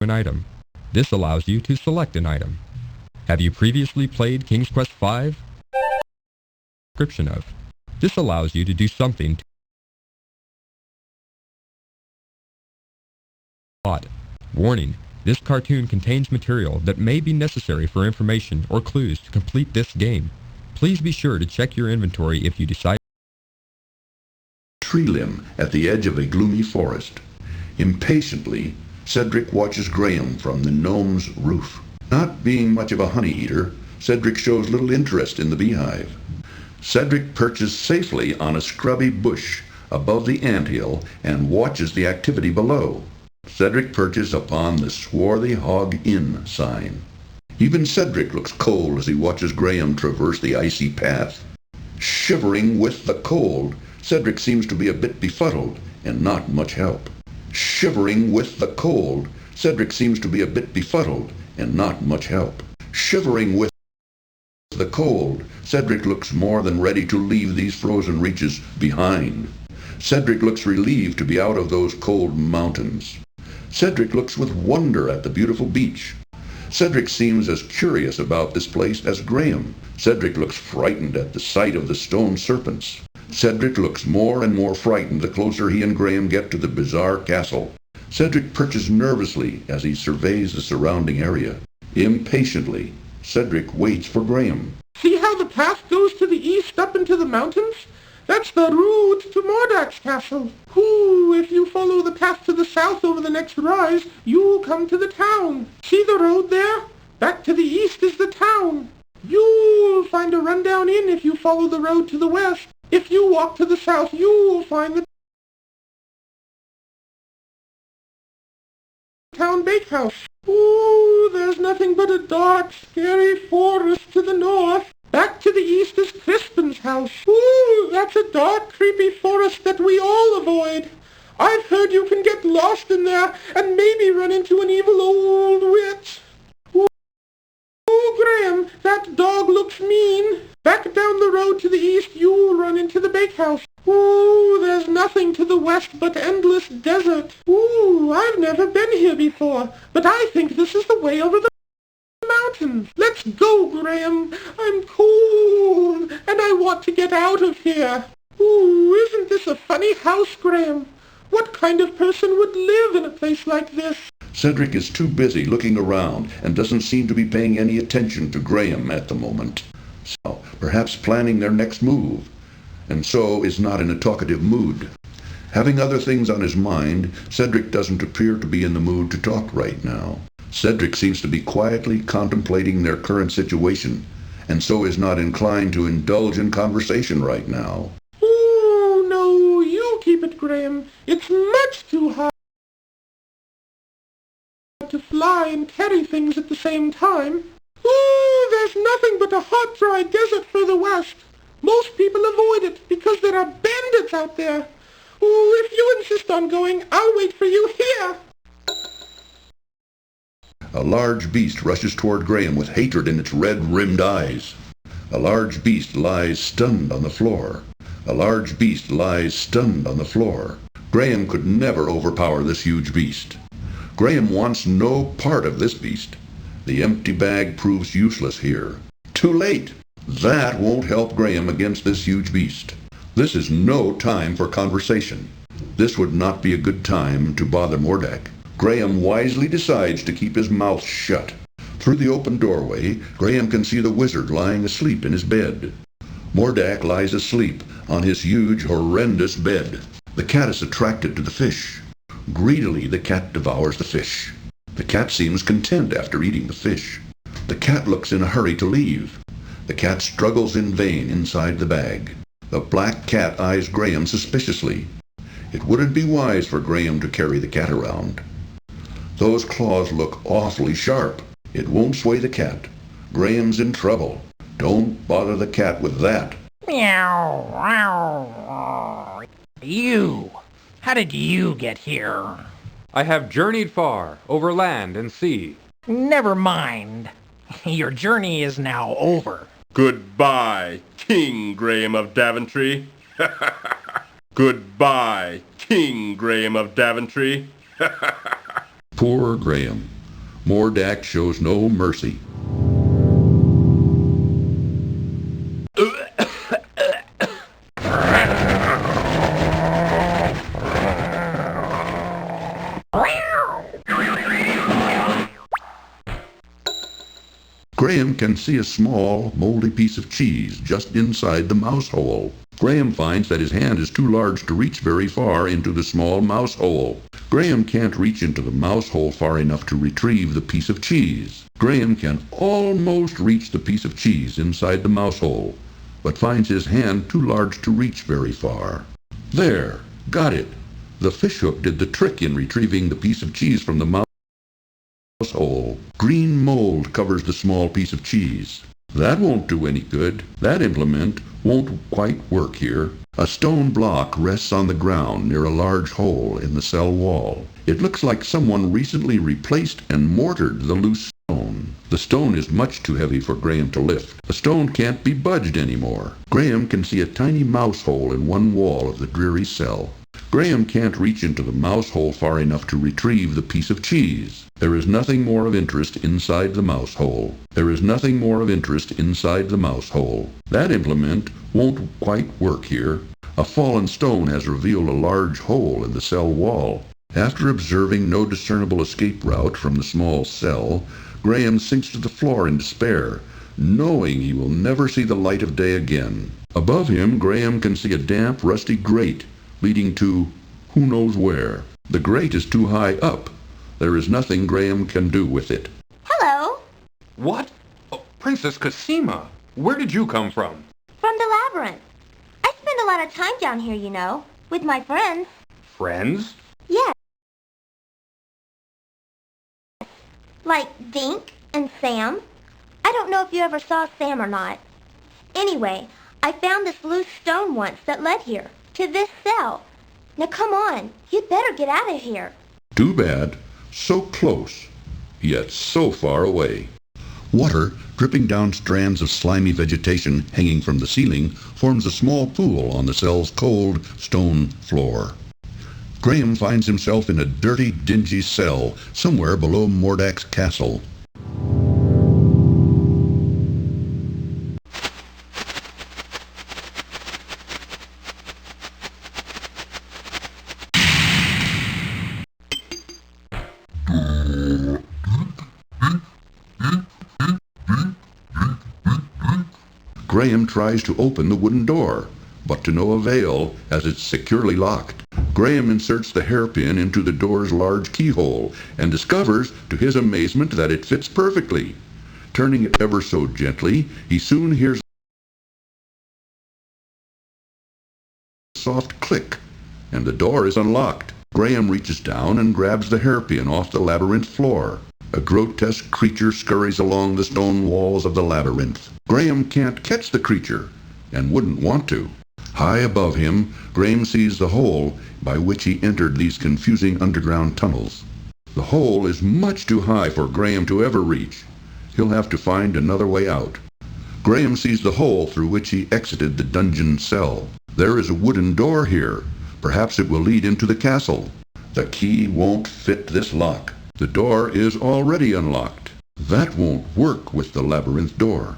An item. This allows you to select an item. Have you previously played King's Quest V? Description of. This allows you to do something to plot. Warning. This cartoon contains material that may be necessary for information or clues to complete this game. Please be sure to check your inventory if you decide. Tree limb at the edge of a gloomy forest. Impatiently, Cedric watches Graham from the gnome's roof. Not being much of a honey eater, Cedric shows little interest in the beehive. Cedric perches safely on a scrubby bush above the anthill and watches the activity below. Cedric perches upon the Swarthy Hog Inn sign. Even Cedric looks cold as he watches Graham traverse the icy path. Shivering with the cold, Cedric seems to be a bit befuddled and not much help. Shivering with the cold, Cedric seems to be a bit befuddled and not much help. Shivering with the cold, Cedric looks more than ready to leave these frozen reaches behind. Cedric looks relieved to be out of those cold mountains. Cedric looks with wonder at the beautiful beach. Cedric seems as curious about this place as Graham. Cedric looks frightened at the sight of the stone serpents. Cedric looks more and more frightened the closer he and Graham get to the bizarre castle. Cedric perches nervously as he surveys the surrounding area. Impatiently, Cedric waits for Graham. See how the path goes to the east up into the mountains? That's the route to Mordak's castle. Ooh, if you follow the path to the south over the next rise, you'll come to the town. See the road there? Back to the east is the town. You'll find a rundown inn if you follow the road to the west. If you walk to the south, you'll find the town bakehouse. Ooh, there's nothing but a dark, scary forest to the north. Back to the east is Crispin's house. Ooh, that's a dark, creepy forest that we all avoid. I've heard you can get lost in there and maybe run into an evil old witch. Ooh, Graham, that dog looks mean. Back down the road to the east, you'll run into the bakehouse. Ooh, there's nothing to the west but endless desert. Ooh, I've never been here before, but I think this is the way over the mountains. Let's go, Graham. I'm cold, and I want to get out of here. Ooh, isn't this a funny house, Graham? What kind of person would live in a place like this? Cedric is too busy looking around and doesn't seem to be paying any attention to Graham at the moment. So, perhaps planning their next move, and so is not in a talkative mood. Having other things on his mind, Cedric doesn't appear to be in the mood to talk right now. Cedric seems to be quietly contemplating their current situation, and so is not inclined to indulge in conversation right now. Oh, no, you keep it, Graham. It's much too hard to fly and carry things at the same time. Ooh, there's nothing but a hot, dry desert further west. Most people avoid it because there are bandits out there. Ooh, if you insist on going, I'll wait for you here. A large beast rushes toward Graham with hatred in its red-rimmed eyes. A large beast lies stunned on the floor. A large beast lies stunned on the floor. Graham could never overpower this huge beast. Graham wants no part of this beast. The empty bag proves useless here. Too late! That won't help Graham against this huge beast. This is no time for conversation. This would not be a good time to bother Mordak. Graham wisely decides to keep his mouth shut. Through the open doorway, Graham can see the wizard lying asleep in his bed. Mordack lies asleep on his huge, horrendous bed. The cat is attracted to the fish. Greedily, the cat devours the fish. The cat seems content after eating the fish. The cat looks in a hurry to leave. The cat struggles in vain inside the bag. The black cat eyes Graham suspiciously. It wouldn't be wise for Graham to carry the cat around. Those claws look awfully sharp. It won't sway the cat. Graham's in trouble. Don't bother the cat with that. Meow. Wow. You. How did you get here? I have journeyed far, over land and sea. Never mind. Your journey is now over. Goodbye, King Graham of Daventry. Goodbye, King Graham of Daventry. Poor Graham. Mordack shows no mercy. Graham can see a small, moldy piece of cheese just inside the mouse hole. Graham finds that his hand is too large to reach very far into the small mouse hole. Graham can't reach into the mouse hole far enough to retrieve the piece of cheese. Graham can almost reach the piece of cheese inside the mouse hole, but finds his hand too large to reach very far. There, got it. The fishhook did the trick in retrieving the piece of cheese from the mouse hole. Green mold covers the small piece of cheese. That won't do any good. That implement won't quite work here. A stone block rests on the ground near a large hole in the cell wall. It looks like someone recently replaced and mortared the loose stone. The stone is much too heavy for Graham to lift. The stone can't be budged anymore. Graham can see a tiny mouse hole in one wall of the dreary cell. Graham can't reach into the mouse hole far enough to retrieve the piece of cheese. There is nothing more of interest inside the mouse hole. There is nothing more of interest inside the mouse hole. That implement won't quite work here. A fallen stone has revealed a large hole in the cell wall. After observing no discernible escape route from the small cell, Graham sinks to the floor in despair, knowing he will never see the light of day again. Above him, Graham can see a damp, rusty grate leading to who knows where. The grate is too high up. There is nothing Graham can do with it. Hello. What? Oh, Princess Cosima, where did you come from? From the labyrinth. I spend a lot of time down here, you know, with my friends. Friends? Yes. Like Dink and Sam. I don't know if you ever saw Sam or not. Anyway, I found this loose stone once that led here, to this cell. Now come on, you'd better get out of here. Too bad. So close, yet so far away. Water, dripping down strands of slimy vegetation hanging from the ceiling, forms a small pool on the cell's cold stone floor. Graham finds himself in a dirty, dingy cell somewhere below Mordack's castle. Graham tries to open the wooden door, but to no avail, as it's securely locked. Graham inserts the hairpin into the door's large keyhole and discovers, to his amazement, that it fits perfectly. Turning it ever so gently, he soon hears a soft click, and the door is unlocked. Graham reaches down and grabs the hairpin off the labyrinth floor. A grotesque creature scurries along the stone walls of the labyrinth. Graham can't catch the creature, and wouldn't want to. High above him, Graham sees the hole by which he entered these confusing underground tunnels. The hole is much too high for Graham to ever reach. He'll have to find another way out. Graham sees the hole through which he exited the dungeon cell. There is a wooden door here. Perhaps it will lead into the castle. The key won't fit this lock. The door is already unlocked. That won't work with the labyrinth door.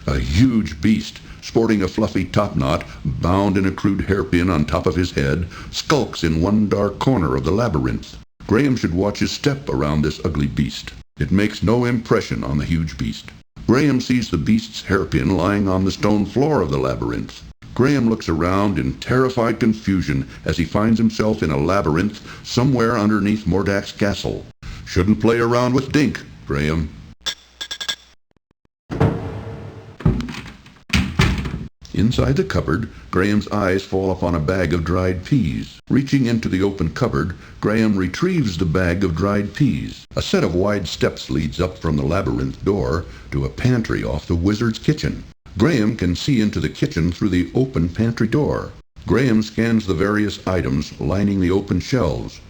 A huge beast, sporting a fluffy topknot bound in a crude hairpin on top of his head, skulks in one dark corner of the labyrinth. Graham should watch his step around this ugly beast. It makes no impression on the huge beast. Graham sees the beast's hairpin lying on the stone floor of the labyrinth. Graham looks around in terrified confusion as he finds himself in a labyrinth somewhere underneath Mordak's castle. Shouldn't play around with Dink, Graham. Inside the cupboard, Graham's eyes fall upon a bag of dried peas. Reaching into the open cupboard, Graham retrieves the bag of dried peas. A set of wide steps leads up from the labyrinth door to a pantry off the wizard's kitchen. Graham can see into the kitchen through the open pantry door. Graham scans the various items lining the open shelves,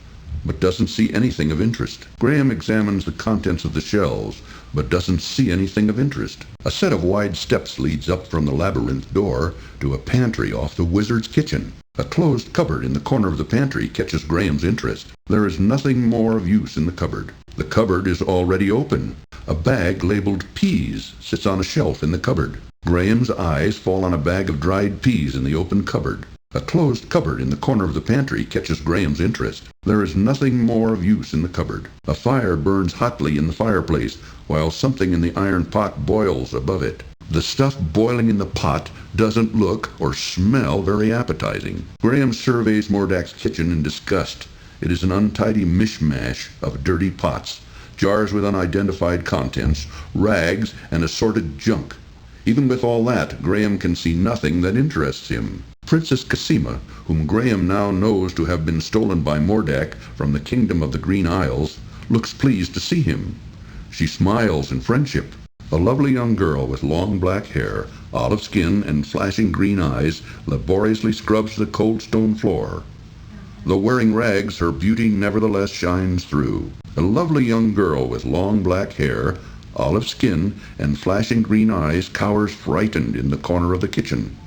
but doesn't see anything of interest. Graham examines the contents of the shelves, but doesn't see anything of interest. A set of wide steps leads up from the labyrinth door to a pantry off the wizard's kitchen. A closed cupboard in the corner of the pantry catches Graham's interest. There is nothing more of use in the cupboard. The cupboard is already open. A bag labeled peas sits on a shelf in the cupboard. Graham's eyes fall on a bag of dried peas in the open cupboard. A closed cupboard in the corner of the pantry catches Graham's interest. There is nothing more of use in the cupboard. A fire burns hotly in the fireplace, while something in the iron pot boils above it. The stuff boiling in the pot doesn't look or smell very appetizing. Graham surveys Mordak's kitchen in disgust. It is an untidy mishmash of dirty pots, jars with unidentified contents, rags, and assorted junk. Even with all that, Graham can see nothing that interests him. Princess Cassima, whom Graham now knows to have been stolen by Mordak from the kingdom of the Green Isles, looks pleased to see him. She smiles in friendship. A lovely young girl with long black hair, olive skin, and flashing green eyes laboriously scrubs the cold stone floor. Though wearing rags, her beauty nevertheless shines through. A lovely young girl with long black hair, olive skin, and flashing green eyes cowers frightened in the corner of the kitchen.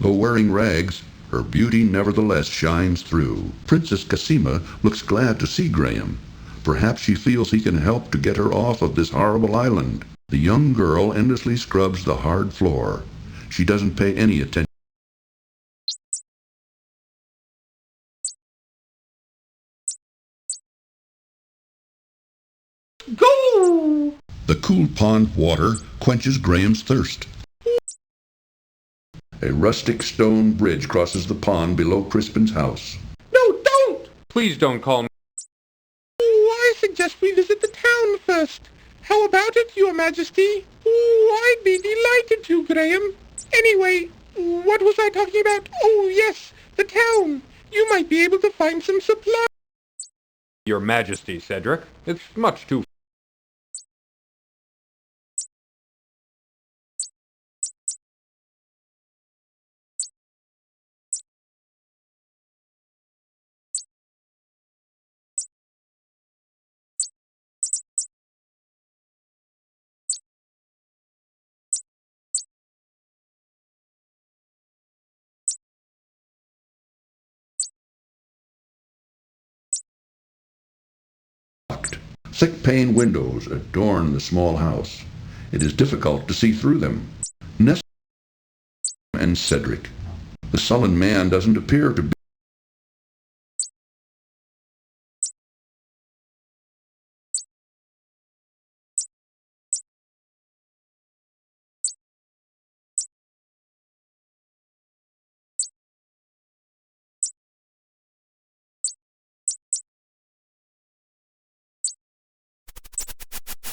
Though wearing rags, her beauty nevertheless shines through. Princess Cassima looks glad to see Graham. Perhaps she feels he can help to get her off of this horrible island. The young girl endlessly scrubs the hard floor. She doesn't pay any attention. Go! The cool pond water quenches Graham's thirst. A rustic stone bridge crosses the pond below Crispin's house. No, don't! Please don't call me. Oh, I suggest we visit the town first. How about it, Your Majesty? Oh, I'd be delighted to, Graham. Anyway, what was I talking about? Oh, yes, the town. You might be able to find some supplies. Your Majesty, Cedric. It's much too... Thick pane windows adorn the small house. It is difficult to see through them. Ness and Cedric. The sullen man doesn't appear to be.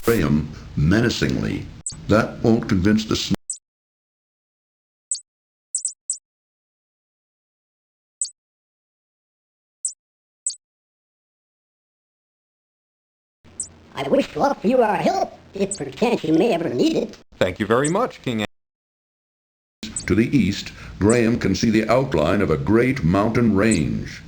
Graham menacingly. That won't convince the I wish to offer you our help, if perchance you may ever need it. Thank you very much, King. To the east, Graham can see the outline of a great mountain range.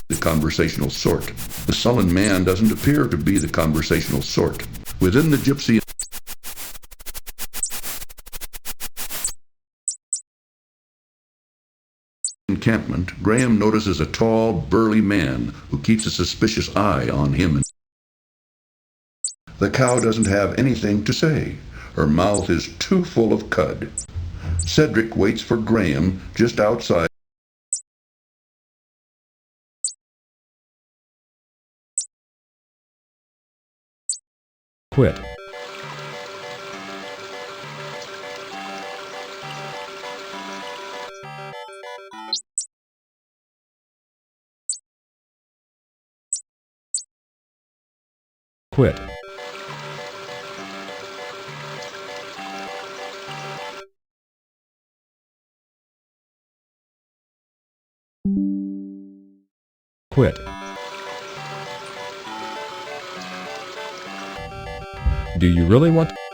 The conversational sort. The sullen man doesn't appear to be the conversational sort. Within the gypsy encampment, Graham notices a tall, burly man who keeps a suspicious eye on him. The cow doesn't have anything to say. Her mouth is too full of cud. Cedric waits for Graham just outside. Quit. Quit. Quit. Do you really want to?